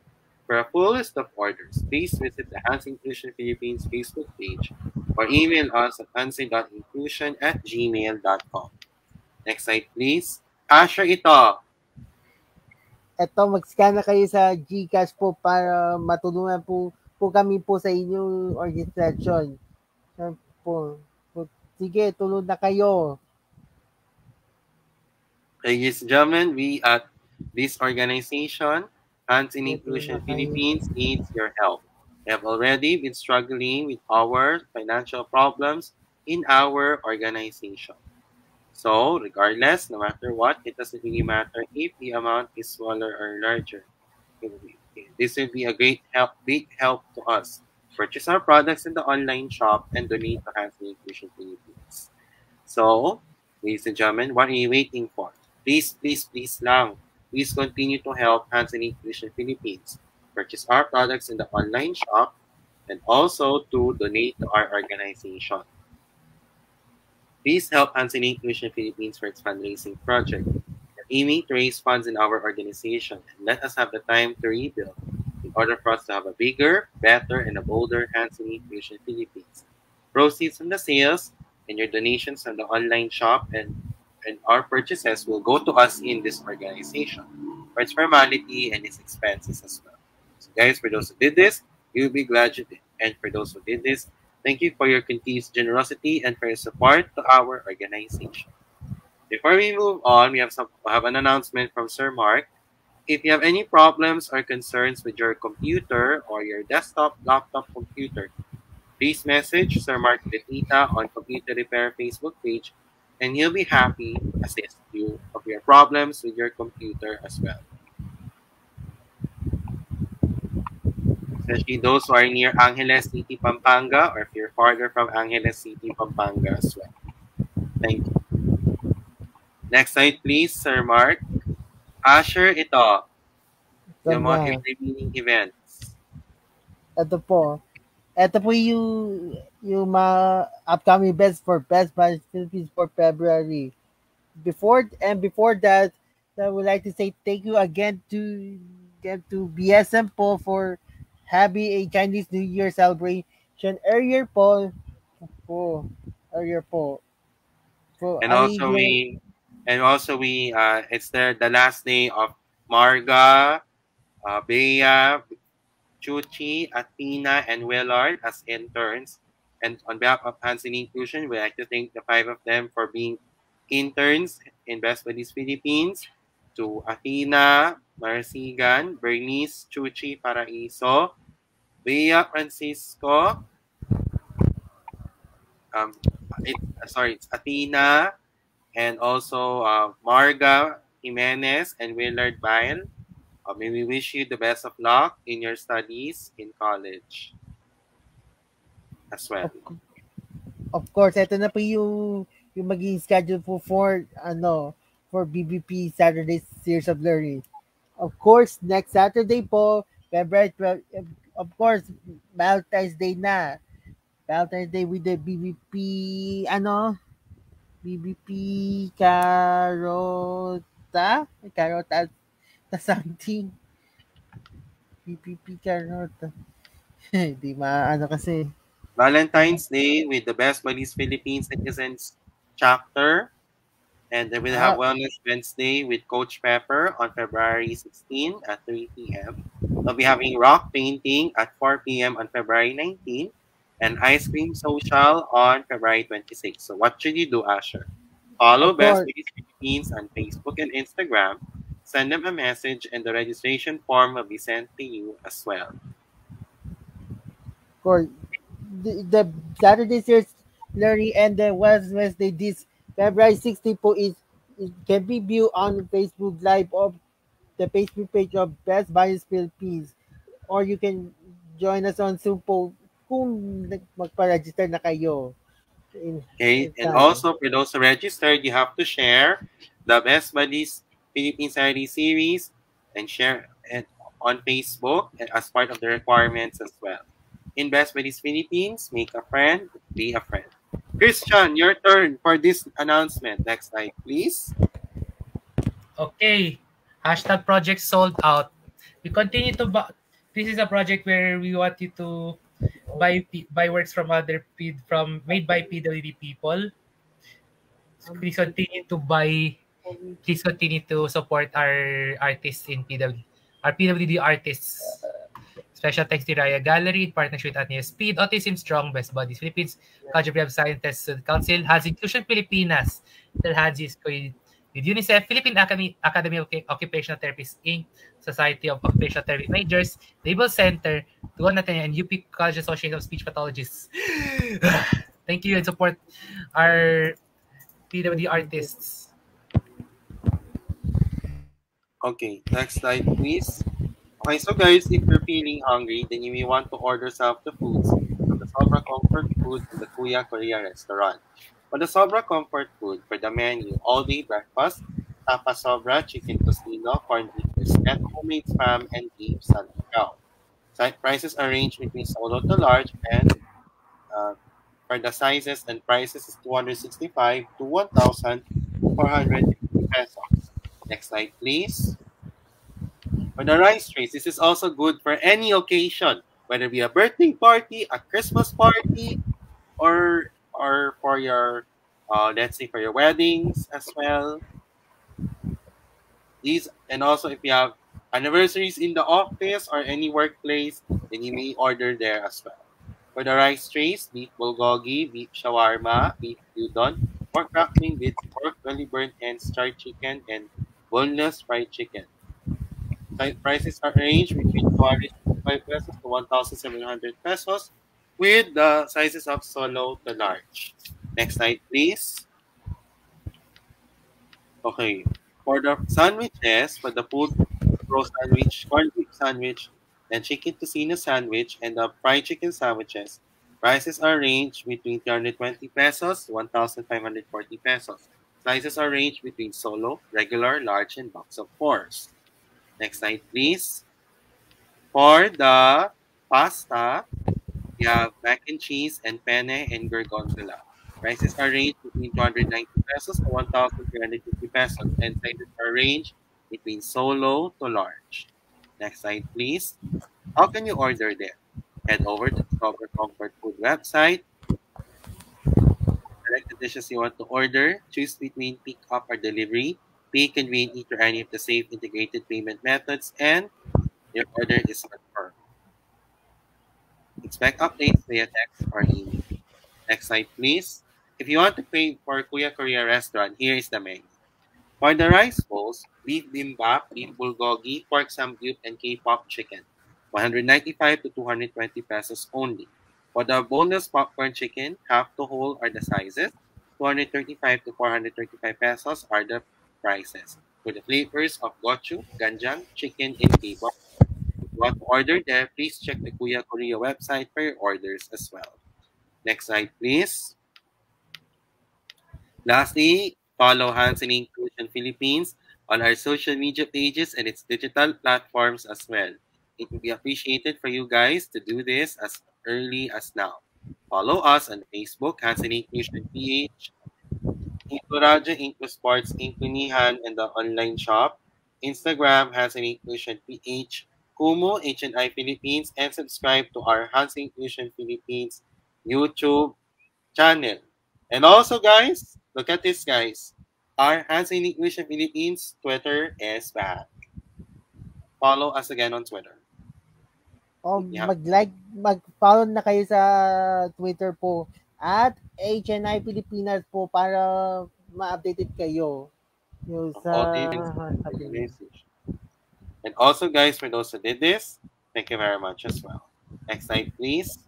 For a full list of orders, please visit the Hands Inclusion Philippines Facebook page or email us at hansin.inclusion@gmail.com. Next slide, please. Asher, ito. eto mag-scan na kayo sa GCash po para matulungan po kami po sa inyong organization. Yan po. Sige, tulog na kayo. Ladies and gentlemen, we at this organization, Hands in Inclusion Philippines, needs your help. We have already been struggling with our financial problems in our organization. So, regardless, no matter what, it doesn't really matter if the amount is smaller or larger. This will be a big help to us. Purchase our products in the online shop and donate to Hands in Inclusion Philippines. So, ladies and gentlemen, what are you waiting for? Please, please, please lang. Please continue to help Hands in Inclusion Philippines. Purchase our products in the online shop and also to donate to our organization. Please help Hands in Inclusion Philippines for its fundraising project. We're aiming to raise funds in our organization and let us have the time to rebuild in order for us to have a bigger, better, and a bolder Hands in Inclusion Philippines. Proceeds from the sales and your donations from the online shop and our purchases will go to us in this organization for its formality and its expenses as well. So guys, for those who did this, you'll be glad you did. And for those who did this, thank you for your continued generosity and for your support to our organization. Before we move on, we have an announcement from Sir Mark. If you have any problems or concerns with your computer or your desktop, laptop computer, please message Sir Mark Letita on Computer Repair Facebook page, and he'll be happy to assist you of your problems with your computer as well. Especially those who are near Angeles City, Pampanga, or if you're farther from Angeles City, Pampanga as well. Thank you. Next slide, please, Sir Mark. Asher, ito. Yung mga remaining events. Ito po. Ito po yung mga upcoming events for Best Buy Philippines for February. Before that, I would like to say thank you again to BSM po for having a Chinese New Year celebration earlier po. And also we it's the last day of Marga, Bea, Chuchi, Athena, and Willard as interns. And on behalf of Hands in Inclusion, we'd like to thank the 5 of them for being interns in Best Buddies Philippines. To Athena, Marcigan, Bernice, Chuchi, Paraiso, Bea Francisco, it's Athena, and also Marga Jimenez and Willard Bail. May we wish you the best of luck in your studies in college as well. Of course, ito na po yung magiging schedule po for BBP Saturday Series of Learning. Of course, next Saturday po, February 12, of course, Valentine's Day na. Valentine's Day with the BBP Carota something. BBP Carota. Hindi maano kasi. Valentine's Day with the Best Buddies Philippines Citizens Chapter. And then we'll have Wellness Wednesday with Coach Pepper on February 16 at 3 p.m. We'll be having rock painting at 4 p.m. on February 19 and ice cream social on February 26. So what should you do, Asher? Follow Best Buddies Philippines on Facebook and Instagram. Send them a message and the registration form will be sent to you as well. For the Saturday Series Learning and the Wednesday this February 16 po it can be viewed on Facebook Live of the Facebook page of Best Buys Philippines, or you can join us on Zoom po kung magpa-register na kayo. Okay, and also for those who registered, you have to share the Best Buddies Philippines ID series and share it on Facebook as part of the requirements as well. In Best Buddies Philippines, make a friend, be a friend. Christian, your turn for this announcement. Next slide, please. Okay. Hashtag project sold out. We continue to this is a project where we want you to buy works from made by PWD people. So please continue to buy please continue to support our artists in our PWD artists. Special thanks to Raya Gallery in partnership with Atneo Speed, Autism Strong, Best Bodies Philippines, Cadre of Scientists Council, has Inclusion Pilipinas, Telhazis with UNICEF, Philippine Academy of Occupational Therapists Inc., Society of Occupational Therapy Majors, Label Center, Tuan Natin, and UP College Association of Speech Pathologists. Thank you and support our PWD artists. Okay, next slide, please. Okay, so guys, if you're feeling hungry, then you may want to order some of the foods from the Sobra Comfort Food and the Kuya Korea restaurant. For the Sobra Comfort Food, for the menu, all-day breakfast, tapa sobra, chicken tocino, corned beef biscuit, homemade spam, and beef santiago. Side prices are ranged between solo to large, and for the sizes and prices is 265 to 1,450 pesos. Next slide, please. For the rice trays, this is also good for any occasion, whether it be a birthday party, a Christmas party, or for your, let's say for your weddings as well. These, and also if you have anniversaries in the office or any workplace, then you may order there as well. For the rice trays, beef bulgogi, beef shawarma, beef udon, pork crackling with pork belly burnt ends, charred chicken, and boneless fried chicken. Prices are ranged between 255 pesos to 1,700 pesos with the sizes of solo to large. Next slide, please. Okay. For the sandwiches, for the pulled roast sandwich, corned beef sandwich, and chicken tocino sandwich, and the fried chicken sandwiches, prices are ranged between 320 pesos to 1,540 pesos. Sizes are ranged between solo, regular, large, and box of 4s. Next slide, please. For the pasta, we have mac and cheese and penne and gorgonzola. Prices are ranged between 290 pesos to 1,350 pesos, and sizes are ranged between solo to large. Next slide, please. How can you order them? Head over to the Discover Comfort Food website. Select the dishes you want to order. Choose between pick up or delivery. Pay conveniently through any of the safe integrated payment methods, and your order is confirmed. Expect updates via text or email. Next slide, please. If you want to pay for Kuya Korea restaurant, here is the menu. For the rice bowls, beef bimbap, beef bulgogi, pork samgyup, and K-pop chicken, 195 to 220 pesos only. For the boneless popcorn chicken, half to whole are the sizes, 235 to 435 pesos are the prices. For the flavors of gochu, ganjang, chicken, and K-pop, if you want to order there, please check the Kuya Korea website for your orders as well. Next slide, please. Lastly, follow Hansen Inclusion Philippines on our social media pages and its digital platforms as well. It would be appreciated for you guys to do this as early as now. Follow us on Facebook, Hansen Inclusion PH, InkluRadyo, InkluSports, InkluNihan, and the online shop. Instagram, Hansen Inclusion PH, Kumu, HNI Philippines, and subscribe to our Hansen Inclusion Philippines YouTube channel. And also, guys, look at this, guys. Our Hansen Inclusion Philippines Twitter is back. Follow us again on Twitter. Yeah. Mag-follow na kayo sa Twitter po at HNI Pilipinas po para ma-updated kayo. Yung sa message. And also, guys, for those who did this, thank you very much as well. Next slide, please.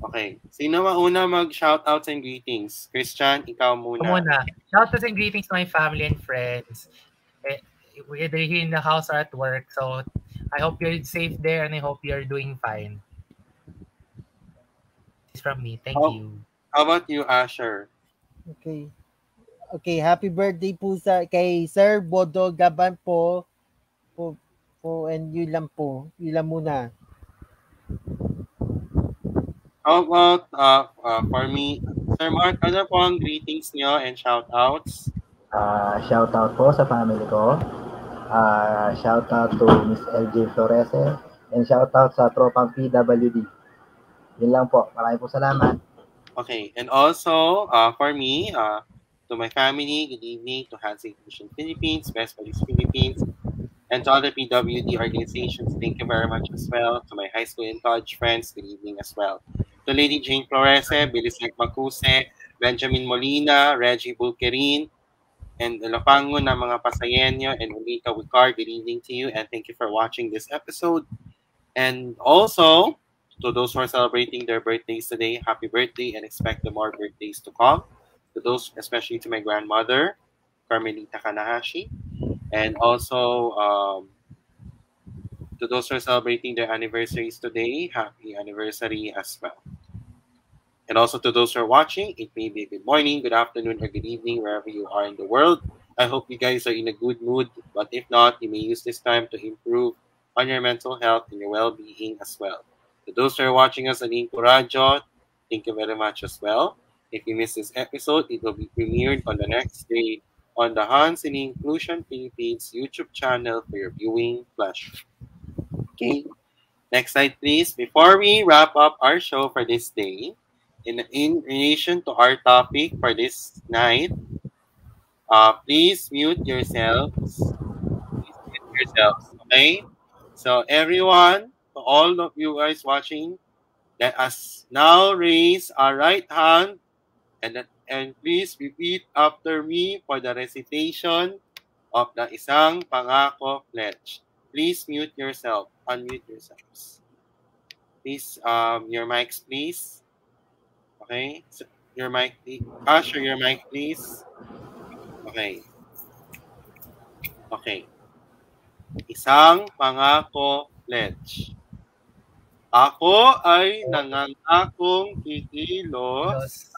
Okay. Sino mauna mag-shoutouts and greetings? Christian, ikaw muna. Shoutouts and greetings to my family and friends. We're here in the house or at work, so I hope you're safe there and I hope you're doing fine. It's from me. Thank you. How about you, Asher? Okay. Okay, happy birthday po kay Sir Bodo Gaban po. And yun lang po. Yun lang muna. How about for me, Sir Mark, ano po ang greetings niyo and shoutouts? Shoutout po sa family ko. Shoutout to Miss LJ Florese. And shoutout sa tropang PWD. Yun lang po. Maraming po salamat. Okay. And also, for me, To my family, good evening. To Inclusion Philippines, Best Buddies Philippines, and to other PWD organizations, thank you very much as well. To my high school and college friends, good evening as well. To Lady Jane Flores, Bilisek Macuse, Benjamin Molina, Reggie Bulkerin, and Ilopango na mga Pasayenyo, and Ulita Wikar, good evening to you, and thank you for watching this episode. And also, to those who are celebrating their birthdays today, happy birthday, and expect the more birthdays to come. To those, especially to my grandmother, Carmelita Kanahashi, and also to those who are celebrating their anniversaries today, happy anniversary as well. And also to those who are watching, it may be good morning, good afternoon, or good evening, wherever you are in the world. I hope you guys are in a good mood, but if not, you may use this time to improve on your mental health and your well-being as well. To those who are watching us on InkluRadyo, thank you very much as well. If you missed this episode, it will be premiered on the next day on the Hans in Inclusion Philippines YouTube channel for your viewing pleasure. Okay, next slide please. Before we wrap up our show for this day, in relation to our topic for this night, please mute yourselves. Please mute yourselves, okay? So everyone, to all of you guys watching, let us now raise our right hand and please repeat after me for the recitation of the isang pangako pledge. Please mute yourself. Unmute yourselves. Please, your mics, please. Okay? So, your mic, please. Asher, your mic, please. Okay. Okay. Isang pangako pledge. Ako ay nangangakong kikilos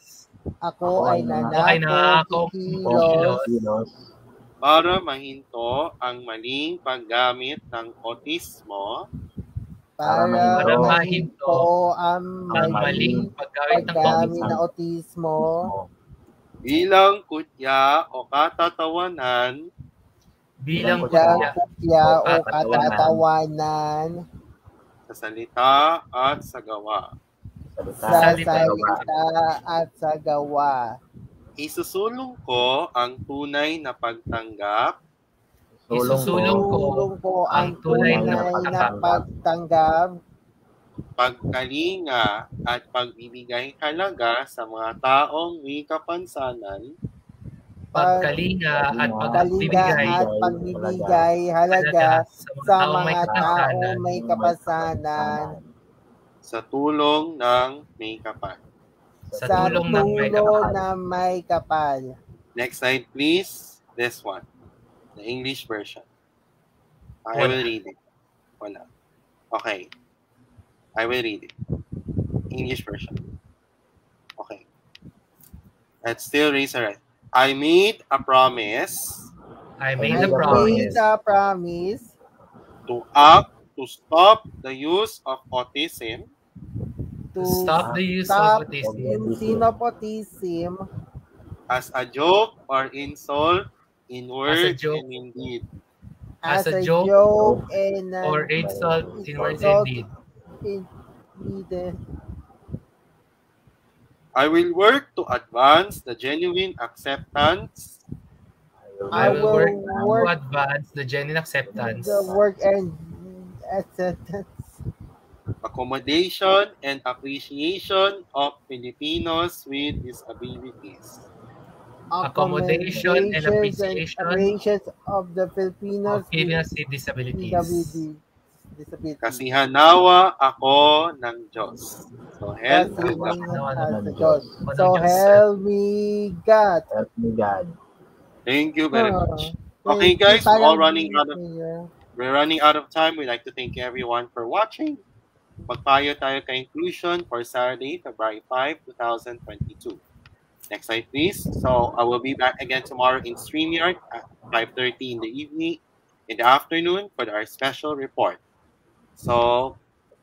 Ako ay nangakong kikilos para mahinto ang maling paggamit ng autismo para mahinto ang maling paggamit ng autismo bilang kutya o katatawanan sa salita at sa gawa. Isusulong ko ang tunay na pagtanggap. Pagkalinga at pagbibigay halaga sa mga taong may kapansanan. Pagkalinga at pagbibigay halaga sa mga taong may kapansanan. Sa tulong ng may kapal. Sa tulong ng may kapal. Next slide, please. This one. The English version. I will read it. Wala. Okay. I will read it. English version. Okay. Let's still raise our hand. I made a promise. I made a promise to act to stop the use of autism. To stop the use of autism as a joke or insult in word and in deed. As a joke or insult in words and deed. I will work to advance the genuine acceptance. I will work to advance the genuine acceptance. Accommodation and appreciation of Filipinos with disabilities. Accommodation and appreciation of the Filipinos with disabilities. Kasihanawa ako ng Diyos. So help me God. Thank you very much. Okay guys, we're running out of time. We'd like to thank everyone for watching. Magpayo tayo Kainklusyon for Saturday, February 5, 2022. Next slide, please. So I will be back again tomorrow in StreamYard at 5:30 in the afternoon for our special report. So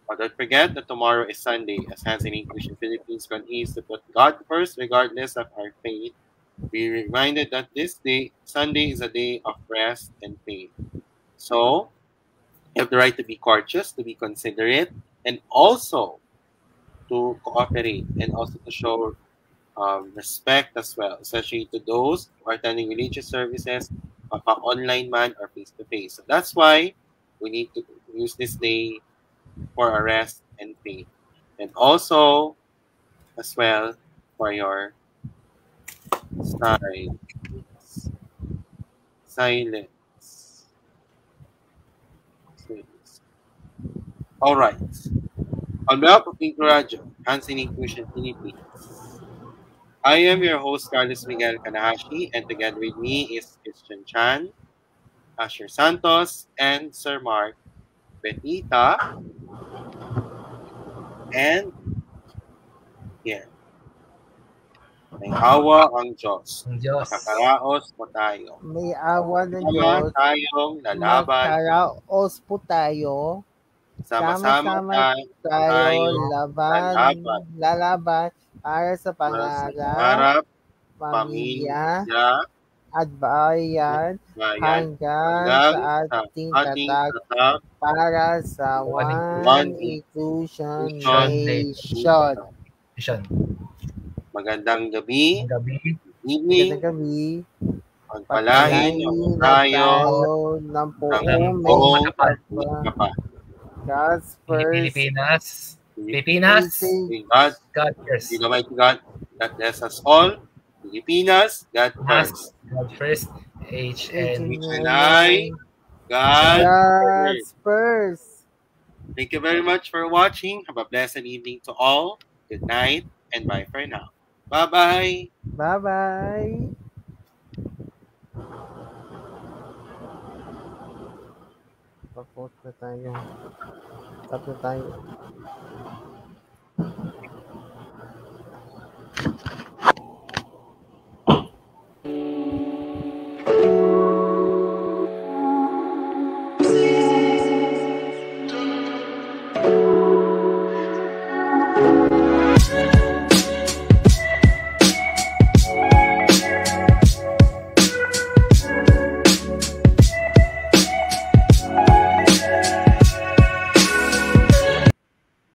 don't forget that tomorrow is Sunday, as Hans in Inclusion Philippines continues to put God first regardless of our faith. Be reminded that this day, Sunday, is a day of rest and faith. So you have the right to be courteous, to be considerate, and also to cooperate, and also to show respect as well, especially to those who are attending religious services, online man or face to face. So that's why we need to use this day for a rest and faith, and also as well for your silence, silence, silence. All right. On behalf of InkluRadyo, Hansen Inclusion Pilipinas, I am your host, Carlos Miguel Kanahashi, and together with me is Christian Chan, Asher Santos, and Sir Mark Betita, and here, may awa ang Diyos. Ang Diyos. Makakaraos po tayo. May awa ng Sama Diyos. tayong lalaban. Magkaraos po tayo. Sama-sama tayo lalaban. lalaban para sa pangarap, pamilya, at bayan hanggang sa ating tatag para sa One Inclusion Nation. Magandang gabi. Magandang gabi. Pagpalain tayo ng buong God's first. Pilipinas. God first. The Almighty God that bless us all. Pilipinas, God first. God first. HNI, God first. Thank you very much for watching. Have a blessed evening to all. Good night and bye for now. Bye-bye. Bye-bye. Tapos na tayo.